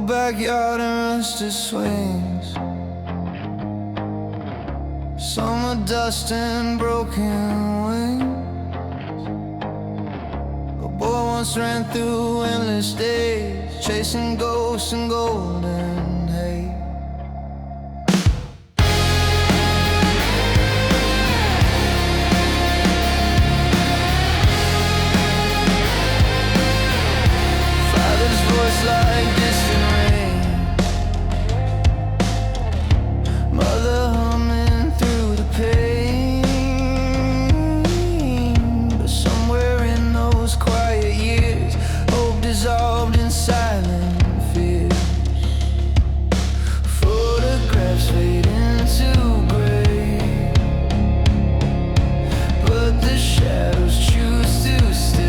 backyard and rusted swings, summer dust and broken wings. A boy once ran through endless days, chasing ghosts and golden haze. Like distant rain, mother humming through the pain. But somewhere in those quiet years, hope dissolved in silent fears. Photographs fade into gray, but the shadows choose to stay.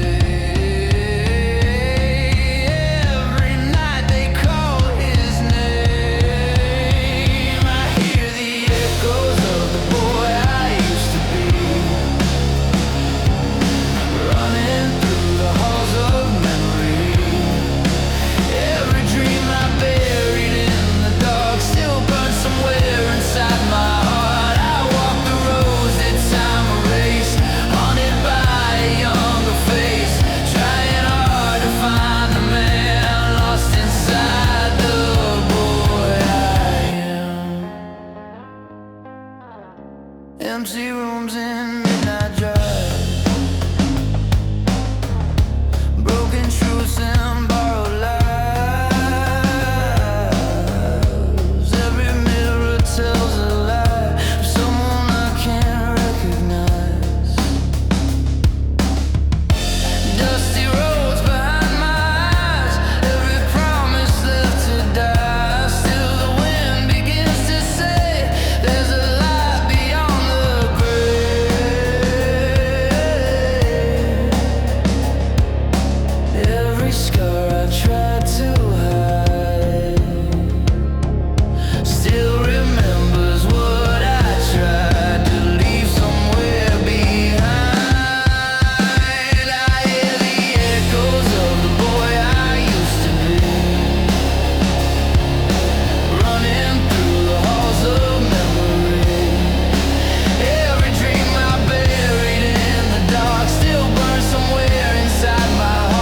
Empty rooms in midnight drive, broken truths and borrowed lies. Every mirror tells a lie of someone I can't recognize. Dusty roads behind my eyes, every promise left to die. Still the wind begins to say there's a scar I tried to hide still remembers what I tried to leave somewhere behind. I hear the echoes of the boy I used to be, running through the halls of memory. Every dream I buried in the dark still burns somewhere inside my heart.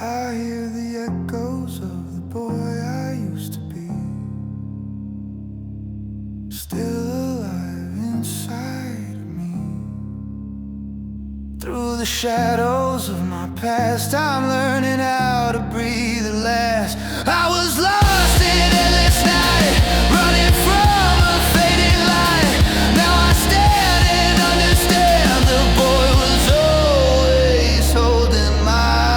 I hear the echoes of the boy I used to be, still alive inside of me. Through the shadows of my past, I'm learning how to breathe at last. I was lost in endless night, running from a fading light. Now I stand and understand the boy was always holding my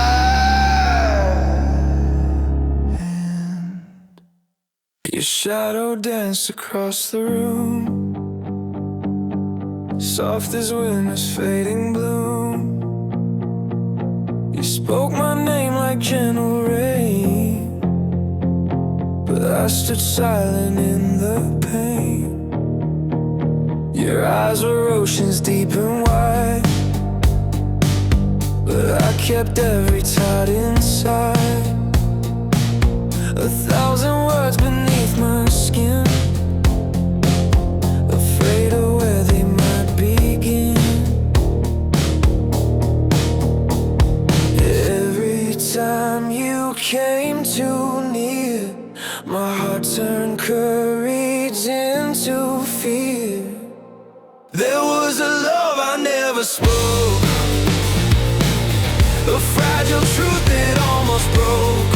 hand. Your shadow danced across the room, soft as winter's fading bloom. You spoke my name like gentle rain, but I stood silent in the pain. Your eyes were oceans deep and wide, but I kept every tide inside. 1,000 words beneath my skin, afraid of where they might begin. Every time you came too near, my heart turned courage into fear. There was a never spoke, a fragile truth that almost broke.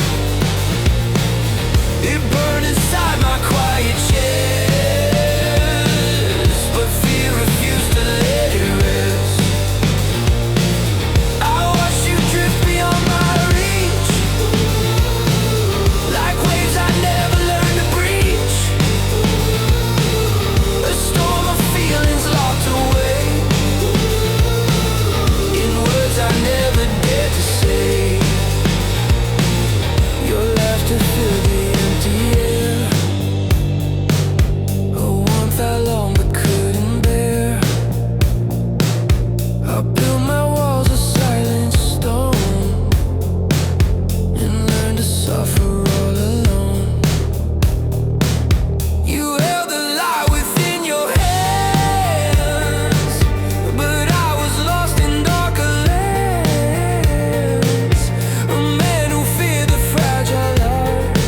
It burned inside my quiet chest, but fear refused to let it rest. I watched you drift beyond my reach, like waves I never learned to breach. A storm of feelings locked away in words I never dared to say. Your laughter filled the empty air, a warmth I longed but couldn't bear. I built my walls of silent stone and learned to suffer all alone. You held the light within your hands, but I was lost in darker lands. A man who feared the fragile art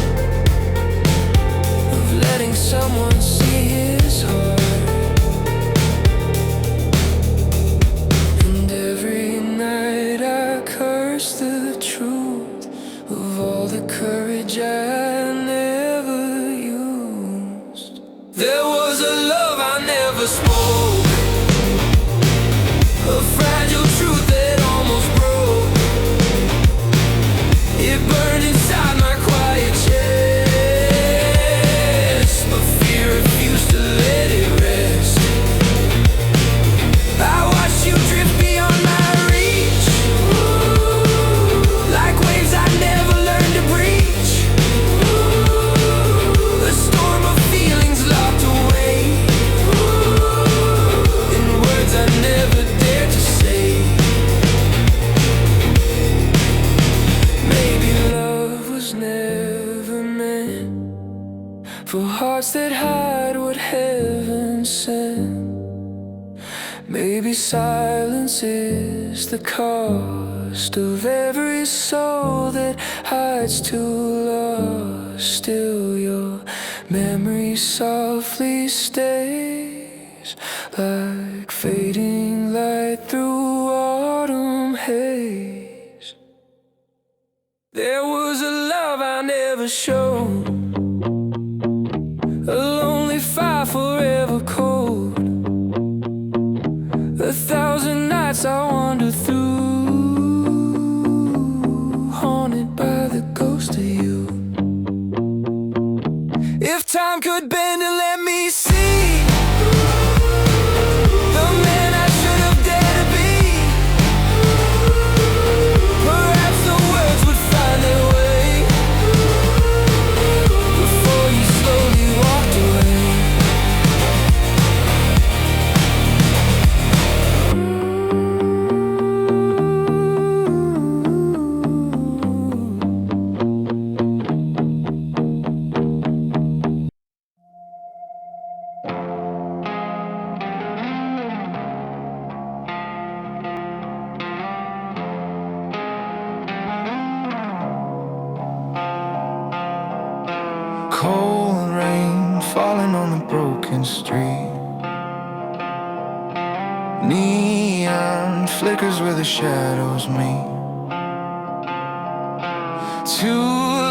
of letting someone see his heart. And every night I curse the truth of all the courage I never used. There was a love I never spoke, a fragile truth that almost broke. It burned inside my quiet chest, but fear refused to let it rest. I watched you drift beyond my reach, like waves I never learned to breach. A storm of feelings locked away in words I never dared to say. Maybe love was never meant for hearts that hide what heaven sent. Maybe silence is the cost of every soul that hides too lost. Still your memory softly stays, like fading light through autumn haze. There was a love I never showed, a lonely fire forever cold. 1,000 nights I wandered through, haunted by the ghost of you. If time could bend and let me see the man I should have dared to be, perhaps the words would find their way before you slowly walked away. Cold rain falling on the broken street. Neon flickers where the shadows meet. Two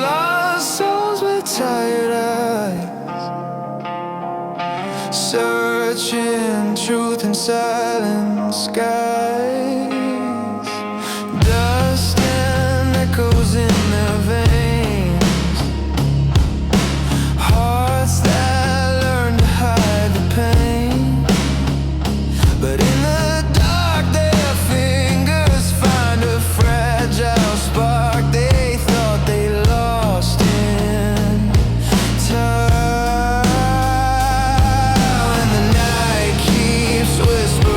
lost souls with tired eyes, searching truth in silent skies. Dust and echoes in their veins, hearts that learn to hide the pain. But in the dark their fingers find a fragile spark they thought they lost in time. And the night keeps whispering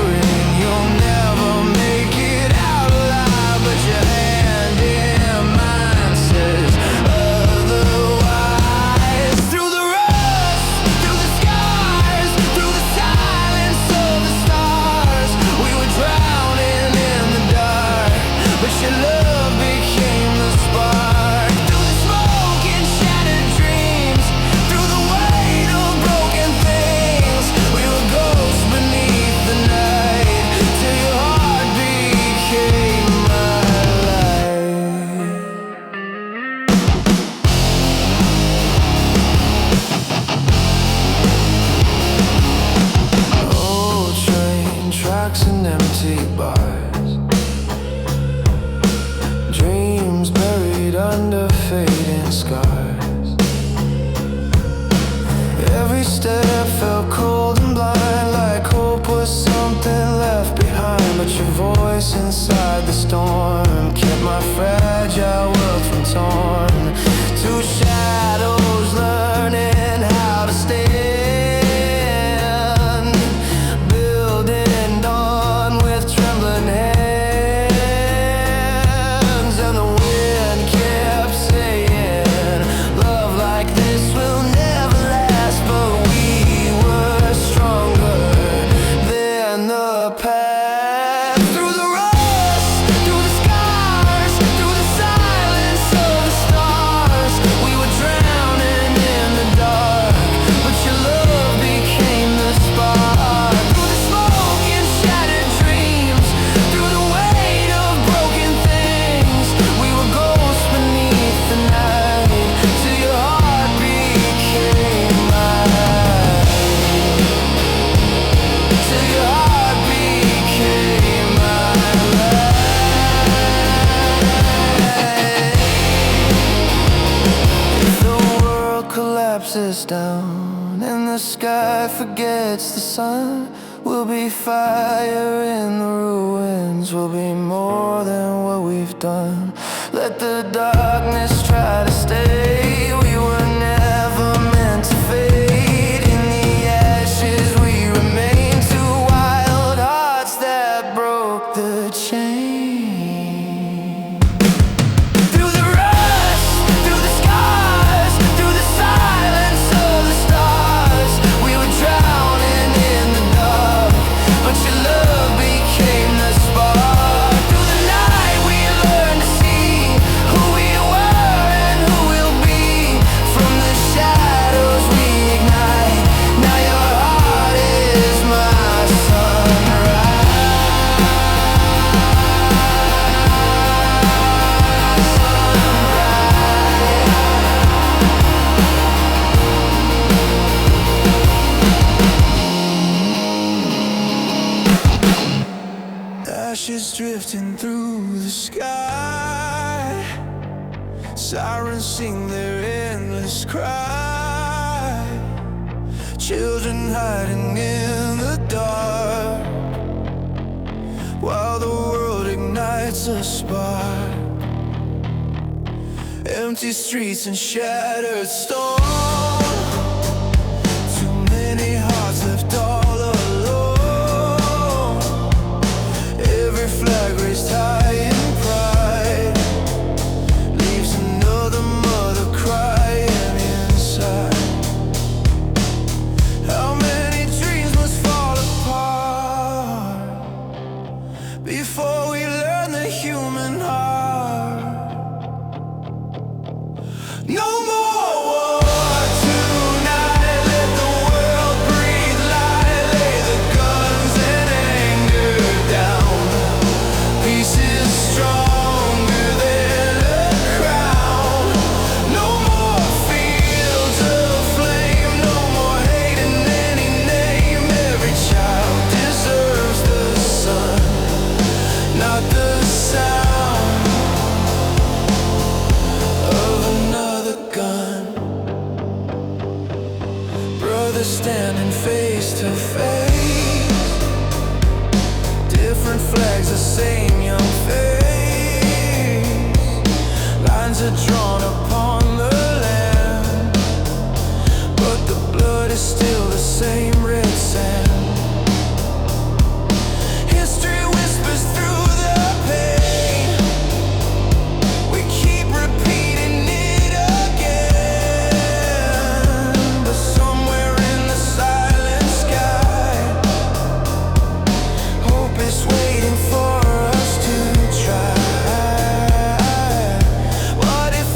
scars. Every step felt cold and blind, like hope was something left behind. But your voice inside the storm kept my fragile world from torn. Two shadows learning how to stand, building dawn with trembling hands. And the wind kept saying, love like this will never last. But we were stronger than the past. Through the rust, through the scars, through the silence of the stars, we were drowning in the dark, but your love became the spark. Through the smoke and shattered dreams, through the weight of broken things, we were ghosts beneath the night, till your heart became mine. Till your heart became mine. If the world collapses down and the sky forgets the sun, we'll be fire in the ruins. We'll be more than what we've done. Let the darkness try to stay. We were never meant to fade. In the ashes we remain, two wild hearts that broke the chain. Through the rust, through the scars, through the silence of the stars, we were drowning in the dark, but your love became the spark. Through the night we learned to see who we were and who we'll be. From the shadows we ignite. Now your heart is my sunrise. Ashes drifting through the sky, sirens sing their endless cry, children hiding in the dark, while the world ignites a spark. Empty streets and shattered stone, too many hearts left all alone. Every flag raised high in pride leaves another mother crying inside. How many dreams must fall apart before we learn the human heart? No more war tonight. Let the world breathe light. Lay the guns and anger down. Peace is stronger than a crown. No more fields of flame. No more hate in any name. Every child deserves the sun, not the sound of another gun. Brothers standing face to face, different flags, the same young face. Lines are drawn upon the land, but the blood is still the same red sand. History whispers through the pain. We keep repeating it again, but somewhere in the silent sky, hope is waiting for us to try. What if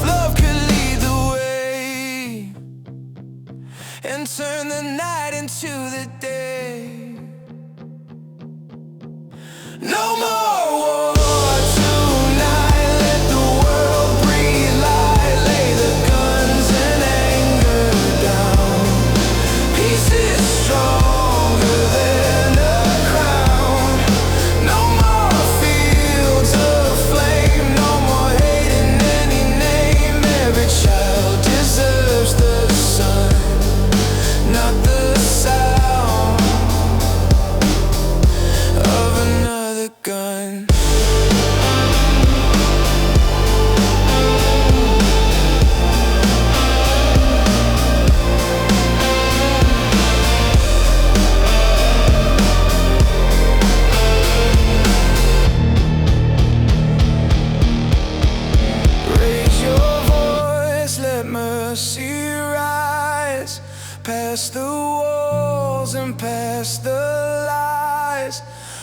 see rise past the walls and past the lies.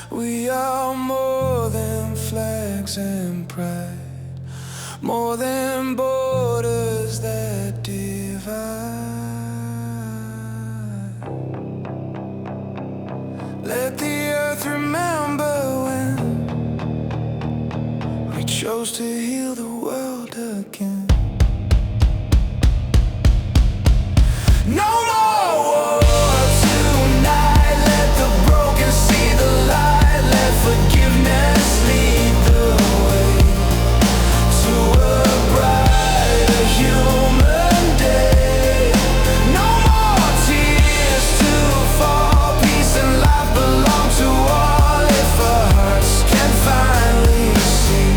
We are more than flags and pride, more than borders that divide. Let the earth remember when we chose to heal the world again. No more war tonight. Let the broken see the light. Let forgiveness lead the way to a brighter human day. No more tears to fall. Peace and life belong to all. If our hearts can finally see,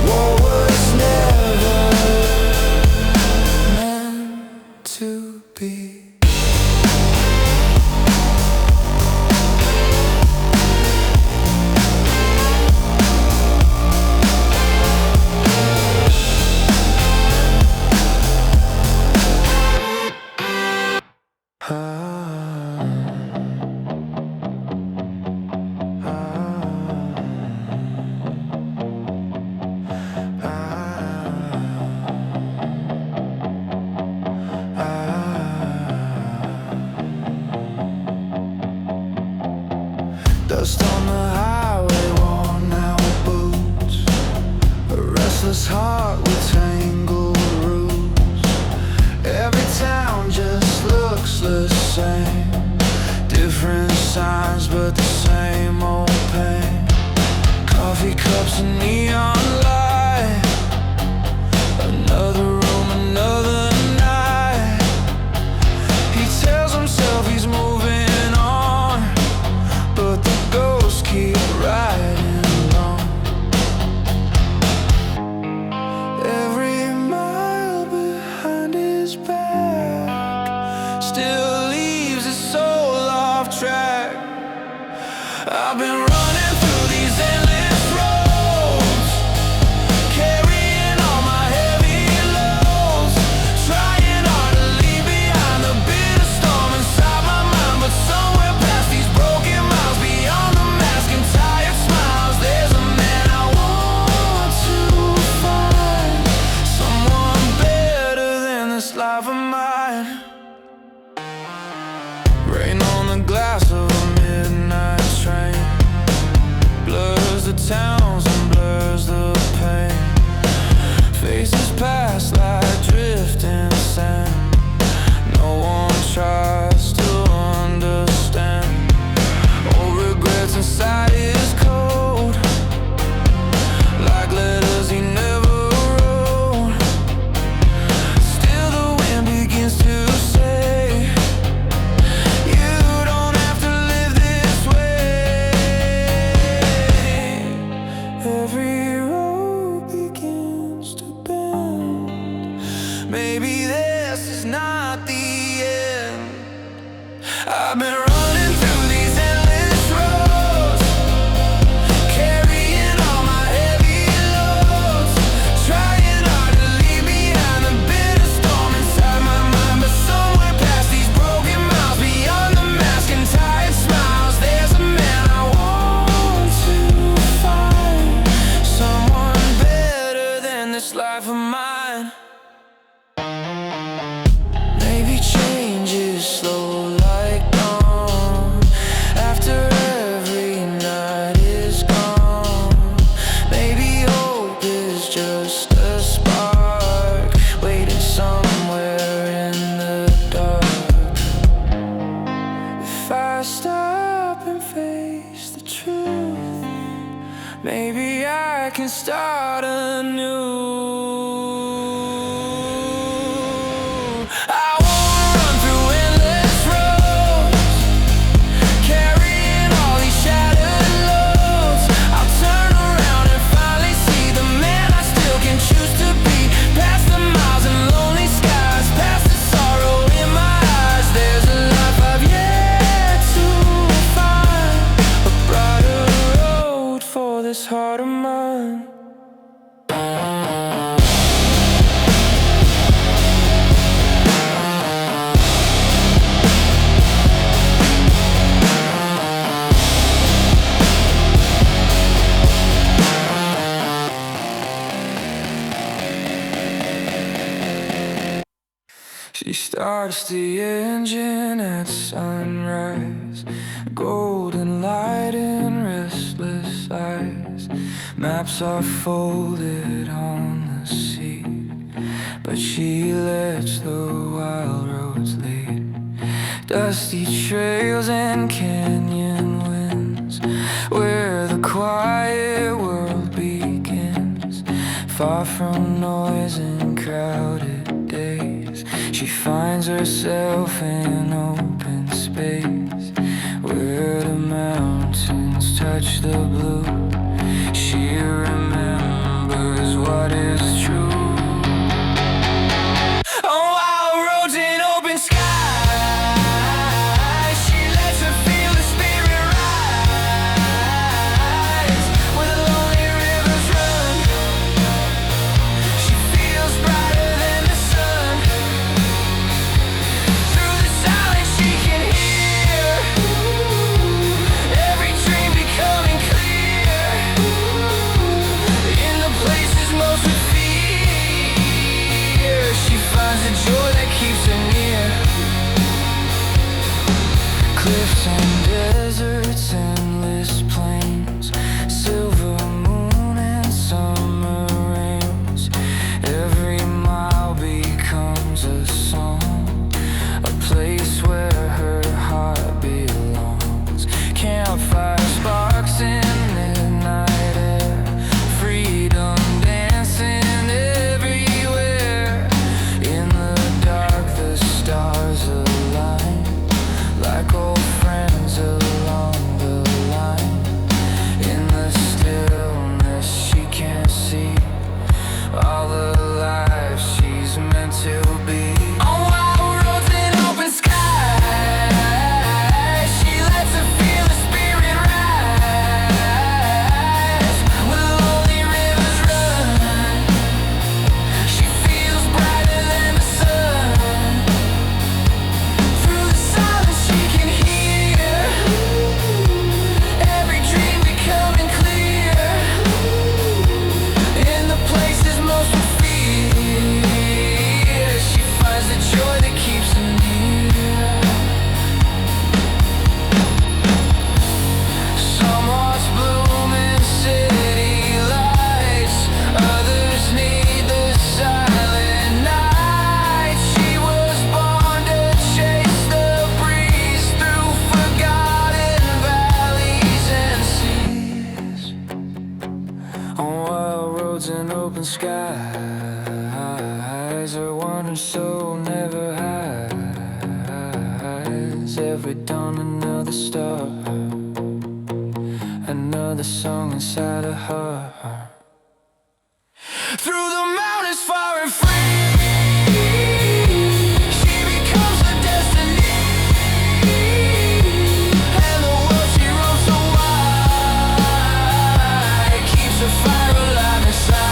war was never meant to be. Dust on the highway, worn out boots, a restless heart with tangled roots. Every town just looks the same, different signs but the same old pain. Coffee cups and neon light, another room, another night. He tells himself he's moving on, but the ghosts keep riding along. Every mile behind his back still leaves his soul off track. I've been running through these endless roads, carrying all my heavy loads, trying hard to leave behind the bitter storm inside my mind. But somewhere past these broken miles, beyond the mask and tired smiles, there's a man I want to find, someone better than this life of mine. Rain on the glass of a midnight train blurs the towns and blurs the pain. Faces pass like drifting sand. No one tries to understand. Old regrets inside his cold, like letters he never wrote. Still the wind begins to say, you don't have to live this way. Every road begins to bend. Maybe this is not the end. I've been running through these endless roads, carrying all my heavy loads, trying hard to leave behind the bitter storm inside my mind. But somewhere past these broken miles, beyond the mask and tired smiles, there's a man I want to find, someone better than this life of mine. Maybe change is slow like dawn, after every night is gone. Maybe hope is just a spark, waiting somewhere in the dark. If I stop and face the truth, maybe I can start anew. I won't run through endless roads, carrying all these shattered loads. I'll turn around and finally see the man I still can choose to be. Past the miles and lonely skies, past the sorrow in my eyes, there's a life I've yet to find, a brighter road for this heart of mine. She starts the engine at sunrise, golden light in restless eyes. Maps are folded on the seat, but she lets the wild roads lead. Dusty trails and canyon winds, where the quiet world begins. Far from noise and crowded days, she finds herself in open space, where the mountains touch the blue. She remembers what is true. On wild roads and open skies, she lets her feel the spirit rise. Where the lonely rivers run, she feels brighter than the sun. Through the silence she can hear every dream becoming clear. In the places most would fear, she finds the joy that keeps her near. Cliffs and deserts, endless plains, silver moon and summer rains. Every mile becomes a song, a place where her heart belongs. Campfire sparks in midnight air, freedom dancing everywhere. In the dark the stars align, like old friends along the line. In the stillness she can't see all the life she's meant to be. On wild roads and open skies, she lets her feel the spirit rise. Where the lonely rivers run, she feels brighter than the sun. Through the silence she can hear every dream becoming clear. In the places most would fear, she finds the joy that keeps her near. Some hearts bloom in city lights, others need the silent night. She was born to chase the breeze through forgotten valleys and seas. On wild roads and open skies, her wandering soul never hides. Every dawn another star, another song inside her heart. Through the mountains far and free, she becomes her destiny. And the world she roams so wide keeps her fire alive inside.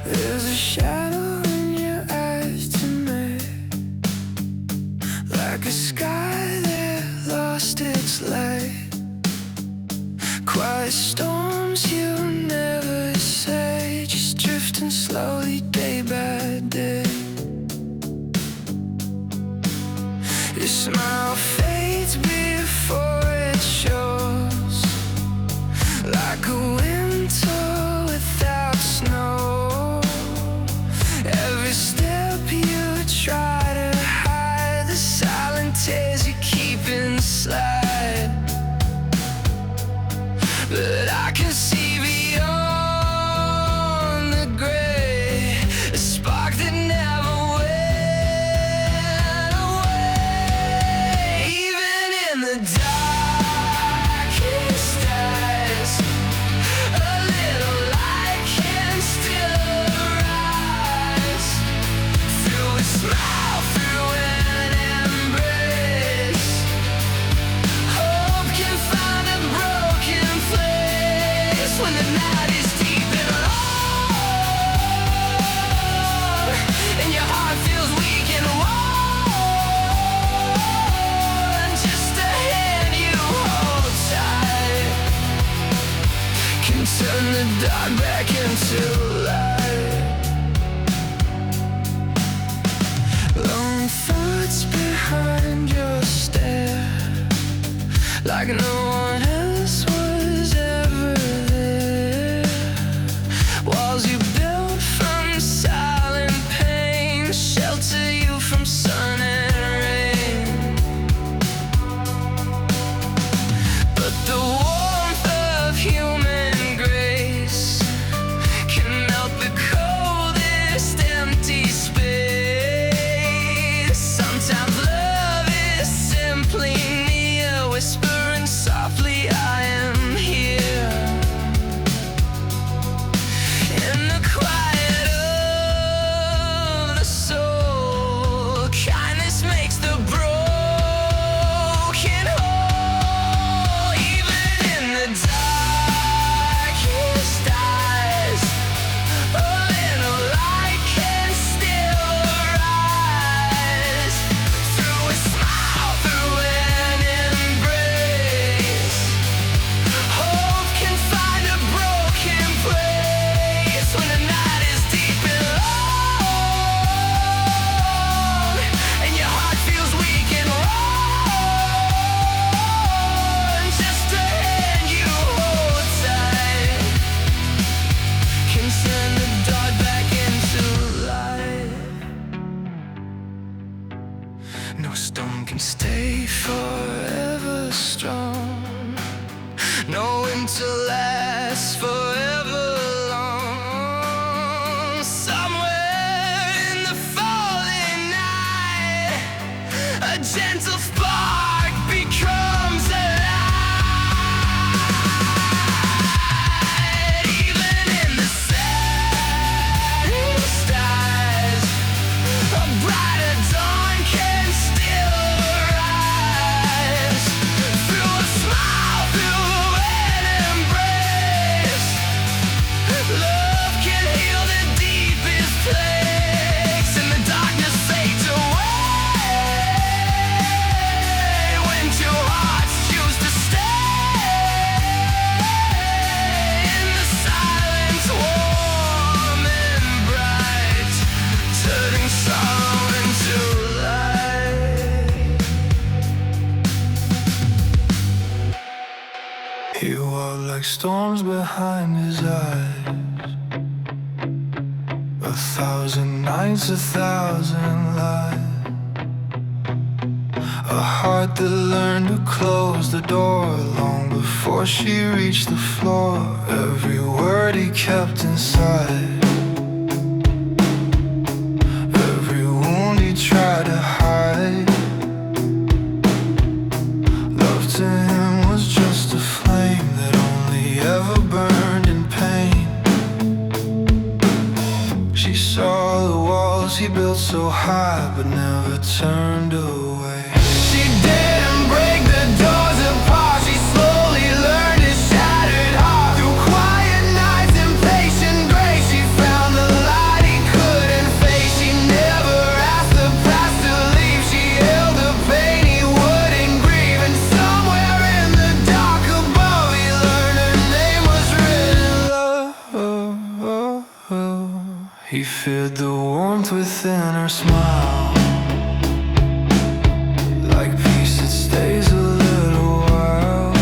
There's a shadow in your eyes tonight, like a sky that lost its light. Quiet storms you never say, just drifting slowly day by day. Your smile fades before it shows, like a winter without snow. Every step you try to hide, the silent tears you keep inside. But I can see beyond the gray, a spark that never went away. heart feels weak and worn, just a hand you hold tight can turn the dark back into light. Lone thoughts behind your stare, like no one else was ever there. Walls you built from silent pain shelter you from sun and rain. But the warmth of human grace can melt the coldest empty space. Sometimes love is simply near, whispering softly, I am here. In the quiet of the soul, kindness makes the broken whole. Even in the darkest eyes, a little light can still rise. Through a smile, through an embrace, hope can find a broken place. When the night is deep and long, and your heart feels weak and worn, just a hand you hold tight can turn the dark back into light. No stone can stay forever strong, no winter lasts forever long. Somewhere in the falling night, a gentle spark becomes a light. Even in the saddest eyes, a brighter dawn can still rise. Through a smile, through an embrace, love can heal the deepest place. In the darkness fades away when two hearts choose to stay. In the silence, warm and bright, turning sorrow into light. He walked like storms behind his eyes, 1,000 nights, 1,000 lies. A heart that learned to close the door long before she reached the floor. Every word he kept inside, every wound he tried to hide. Love to him was just a flame that only ever burned in pain. She saw the walls he built so high but never turned away. She didn't break the doors apart, she slowly learned his shattered heart. Through quiet nights and patient grace, she found the light he couldn't face. She never asked the past to leave, she held the pain he wouldn't grieve. And somewhere in the dark above, he learned her name was written in love. He feared the warmth within her smile, like peace that stays a little while.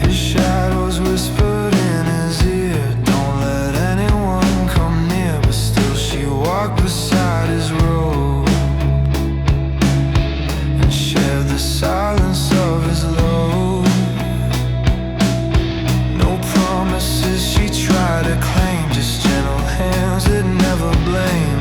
His shadows whispered in his ear, don't let anyone come near. But still she walked beside his road and shared the silence of his load. No promises she tried to claim, just gentle hands that never blame.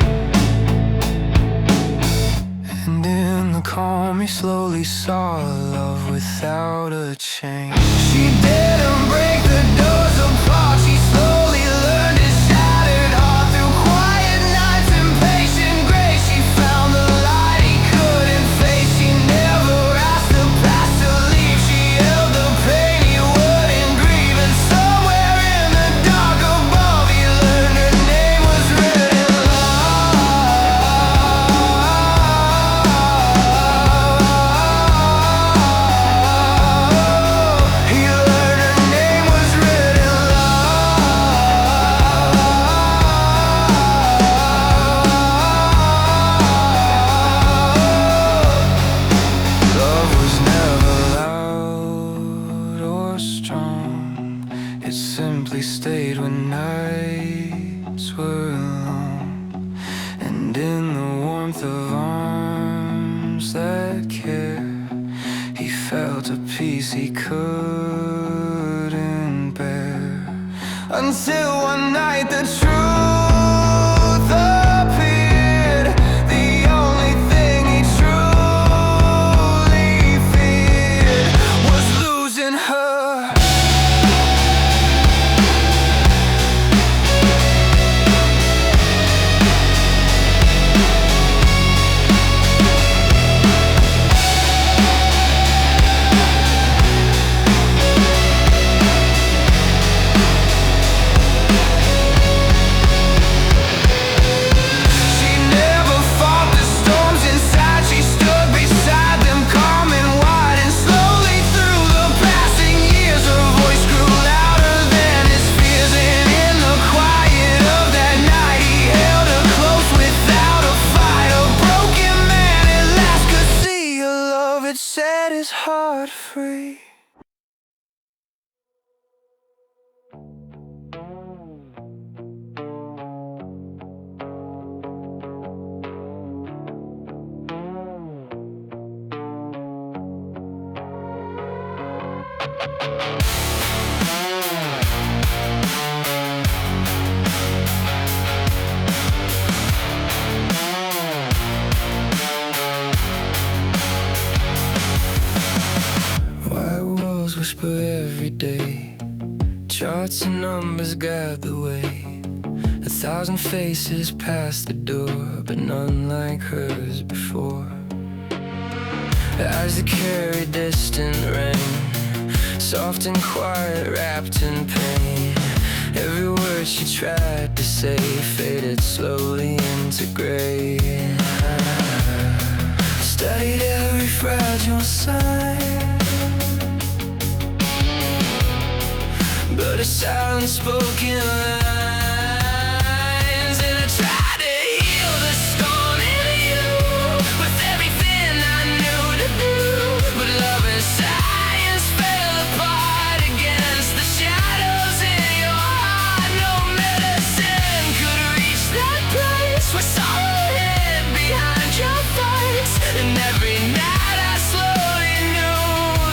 And in the calm he slowly saw a love without a chain. She didn't break the doors apart, she slowly learned his shattered heart. Through quiet nights and patient grace, she found the light he couldn't face. She never asked the past to leave, she held the pain he wouldn't grieve. And somewhere in the dark above, he learned her name was written in love. warmth of arms that care. He felt a peace he couldn't bear. Until one night the truth appeared. The only thing he truly feared was losing her. Set his heart free. Whisper every day, charts and numbers guide the way. 1,000 faces pass the door, but none like hers before. Eyes that carry distant rain, soft and quiet, wrapped in pain. Every word she tried to say faded slowly into gray. Studied every fragile sign, but a silent spoken lines. And I tried to heal the storm in you with everything I knew to do, but love and science fell apart against the shadows in your heart. No medicine could reach that place where sorrow hid behind your face. And every night I slowly knew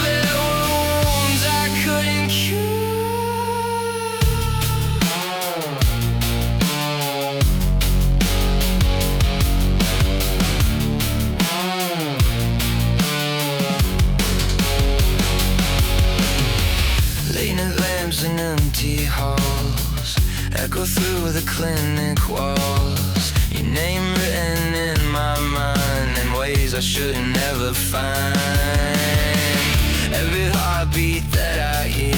there were wounds I couldn't cure. And empty halls echo through the clinic walls. Your name written in my mind in ways I should never find. Every heartbeat that I hear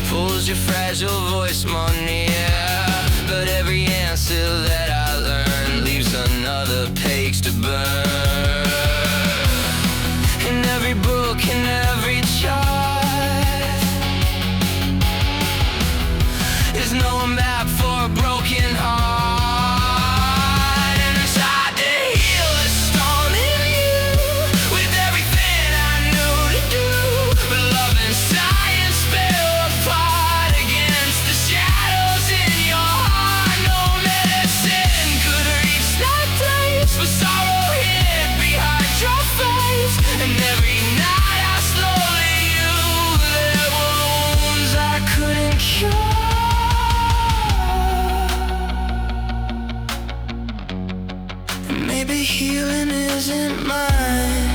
pulls your fragile voice more near, but every answer that I learn leaves another page to burn. In every book, in every chart, there's no map for a broken heart. And I tried to heal the storm in you with everything I knew to do, but love and science fell apart against the shadows in your heart. No medicine could reach that place where sorrow hid behind your face. And every night I slowly knew there were wounds I couldn't cure. Maybe healing isn't mine.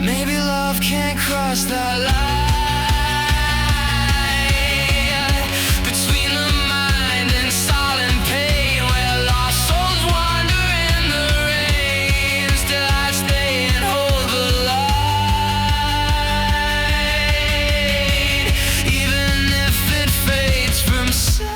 Maybe love can't cross that line between the mind and silent pain, where lost souls wander in the rain. Still I stay and hold the light, even if it fades from sight.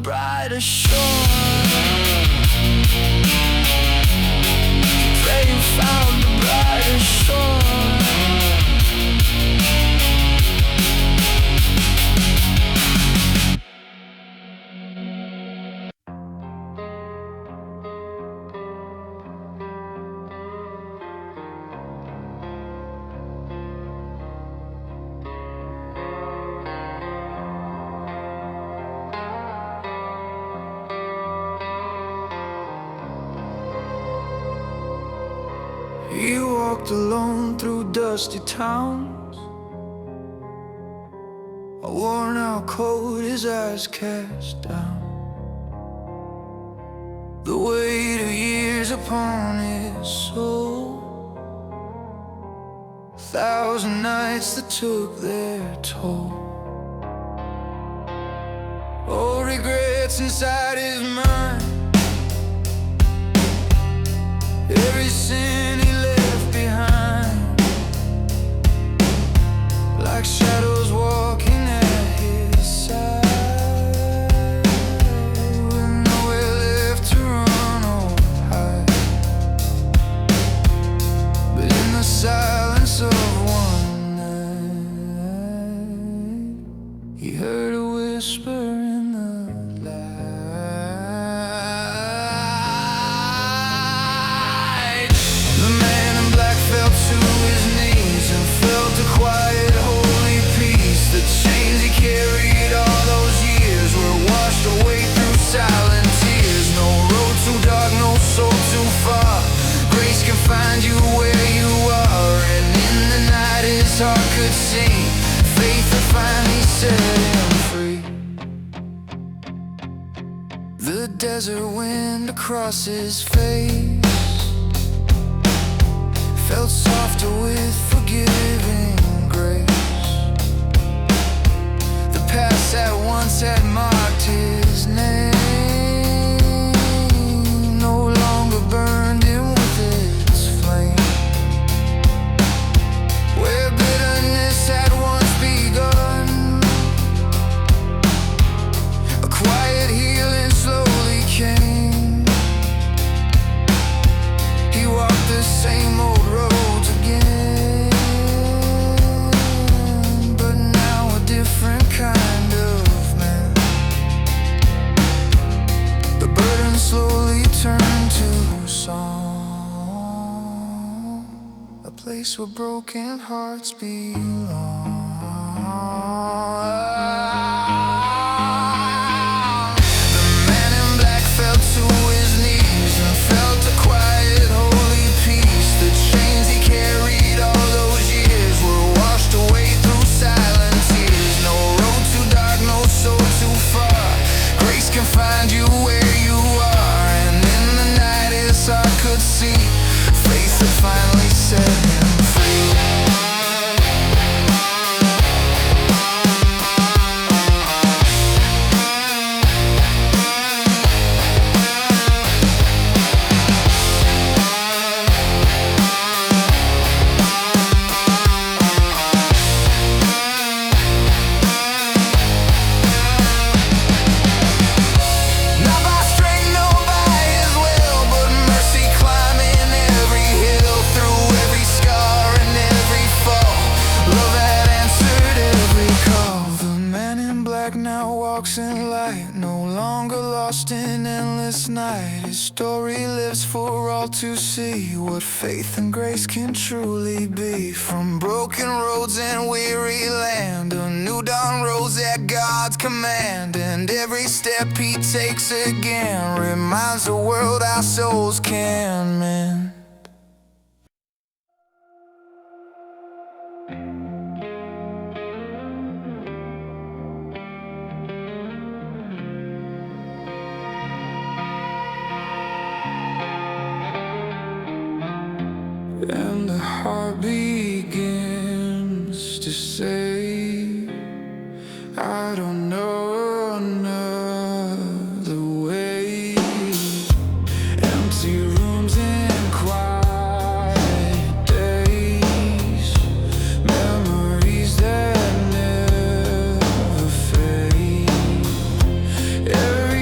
brighter shore. Pray you found the brighter shore. He walked alone through dusty towns, a worn out coat, his eyes cast down. The weight of years upon his soul, 1,000 nights that took their toll. Oh, regrets inside his mind, every sin he left behind, like shadows walking at his side, with nowhere left to run or hide. But in the silence of one night, he heard a whisper in the light. The man in black fell to his knees and felt a quiet, holy peace. The chains he carried all those years were washed away through silent tears. No road too dark, no soul too far. Grace can find you where you are. And in the night his heart could see faith that finally set him free. The desert wind across his face felt softer with forgiving grace. The past that once had marked his name no longer burned him with its flame. Where bitterness had once begun, a quiet healing slowly came. He walked the same old roads again, but now a different kind of man. The burden slowly turned to song, a place where broken hearts belong. The man in black fell to his knees and felt a quiet, holy peace. The chains he carried all those years were washed away through silent tears. No road too dark, no soul too far. Grace can find you where you are. And in the night his heart could see faith that finally set him free. Not by strength, no by his will, but mercy climbing every hill, through every scar and every fall. Love had answered every call. The man in black now walks in light, no longer lost in endless night. His story lives for all to see, what faith and grace can truly be. From broken roads and weary land, a new dawn rose at God's command. And every step he takes again reminds the world our souls can mend. And the heart begins to say, I don't know another way. Empty rooms and quiet days, memories that never fade. Every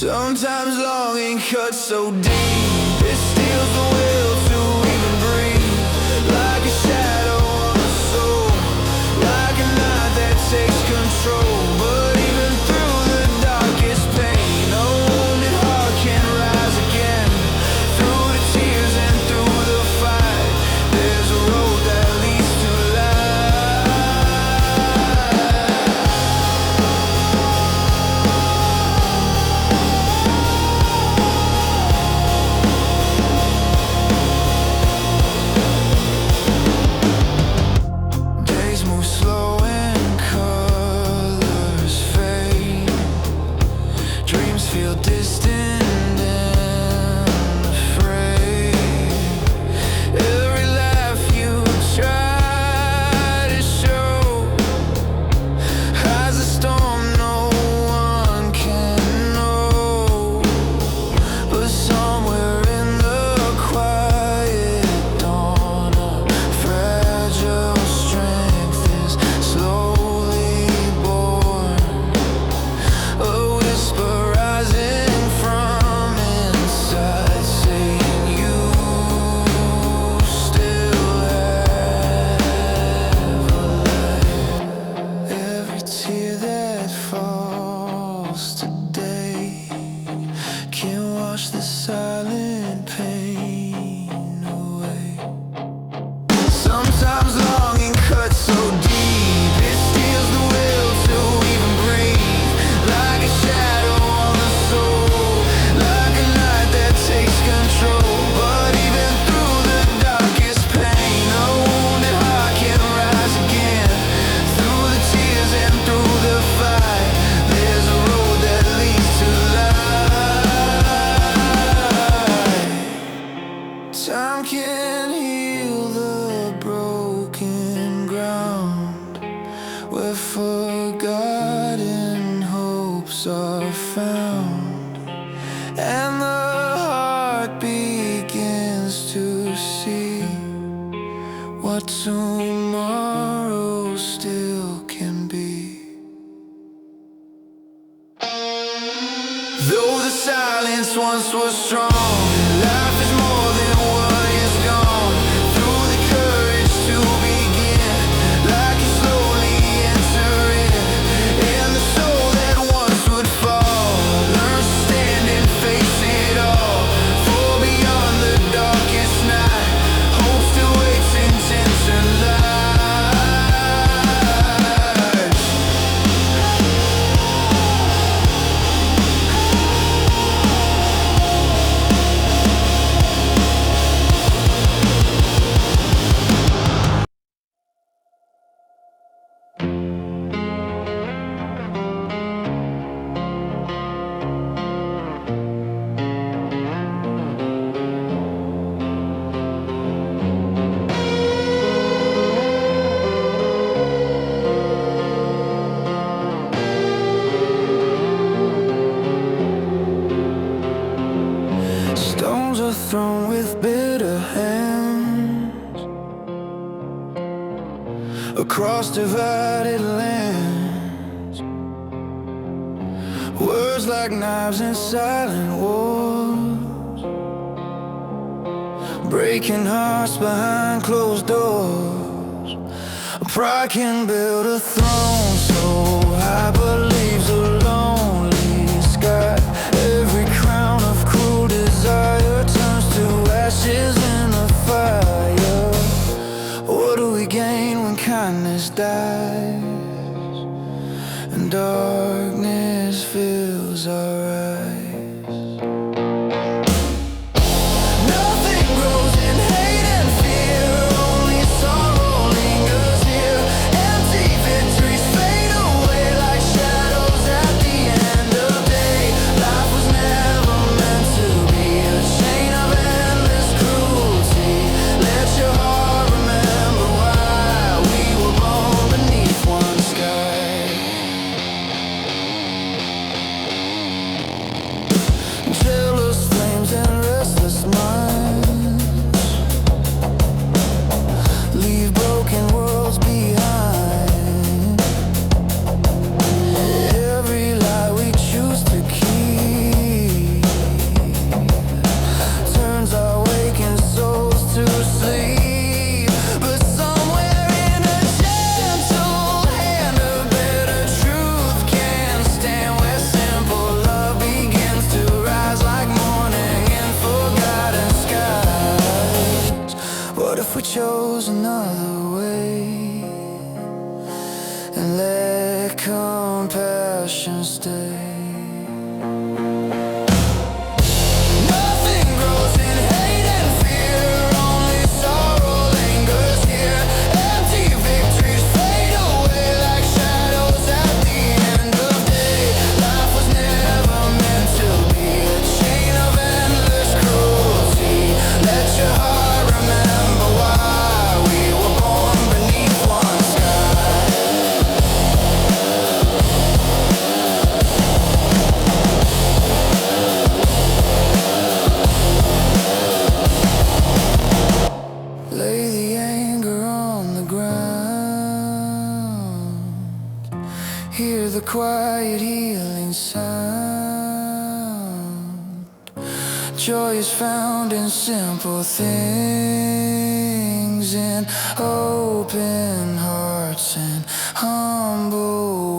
Sometimes longing cuts so deep, it steals the will to even breathe. Like a shadow on the soul, like a night that takes control. But even through the darkest pain, a wounded heart can rise again. Through the tears and through the fight, there's a road that leads to light. Days move slow and colors fade. Dreams feel distant and afraid. Every laugh you try to show hides a storm no one can know. But somewhere in the quiet dawn, a fragile strength is slowly born. A whisper rising from inside, saying you still have a light. Every tear that falls today can wash the silent pain away. Sometimes longing cuts so deep, it steals the will to even breathe. Like a shadow on the soul, like a night that takes control. But even through the darkest pain, a wounded heart can rise again. Through the tears and through the fight, there's a road that leads to light. Time can heal the broken ground where forgotten hopes are found, and the heart begins to see what tomorrow still can be. Though the silence once was strong, life is more than what is gone. Through the courage to begin, like you slowly enter in, and the soul that once would fall learns to stand and face it all. For beyond the darkest night, hope still waits in tents and lights. Stones are thrown with bitter hands across divided lands. Words like knives in silent wars, breaking hearts behind closed doors. Pride can build a throne so high, but leaves a lonely sky. Every crown of cruel desire turns to ashes in a fire. What do we gain when kindness dies and darkness fills our eyes? Nothing grows in hate and fear, only sorrow lingers here. Empty victories fade away like shadows at the end of day. Life was never meant to be a chain of endless cruelty. Let your heart remember why we were born beneath one sky. compassion stay. Nothing grows in hate and fear, only sorrow lingers here. Empty victories fade away like shadows at the end of day. Life was never meant to be a chain of endless cruelty. Let your heart remember why we were born beneath one sky. Lay the anger on the ground. Hear the quiet healing sound. Joy is found in simple things, in open hearts and humble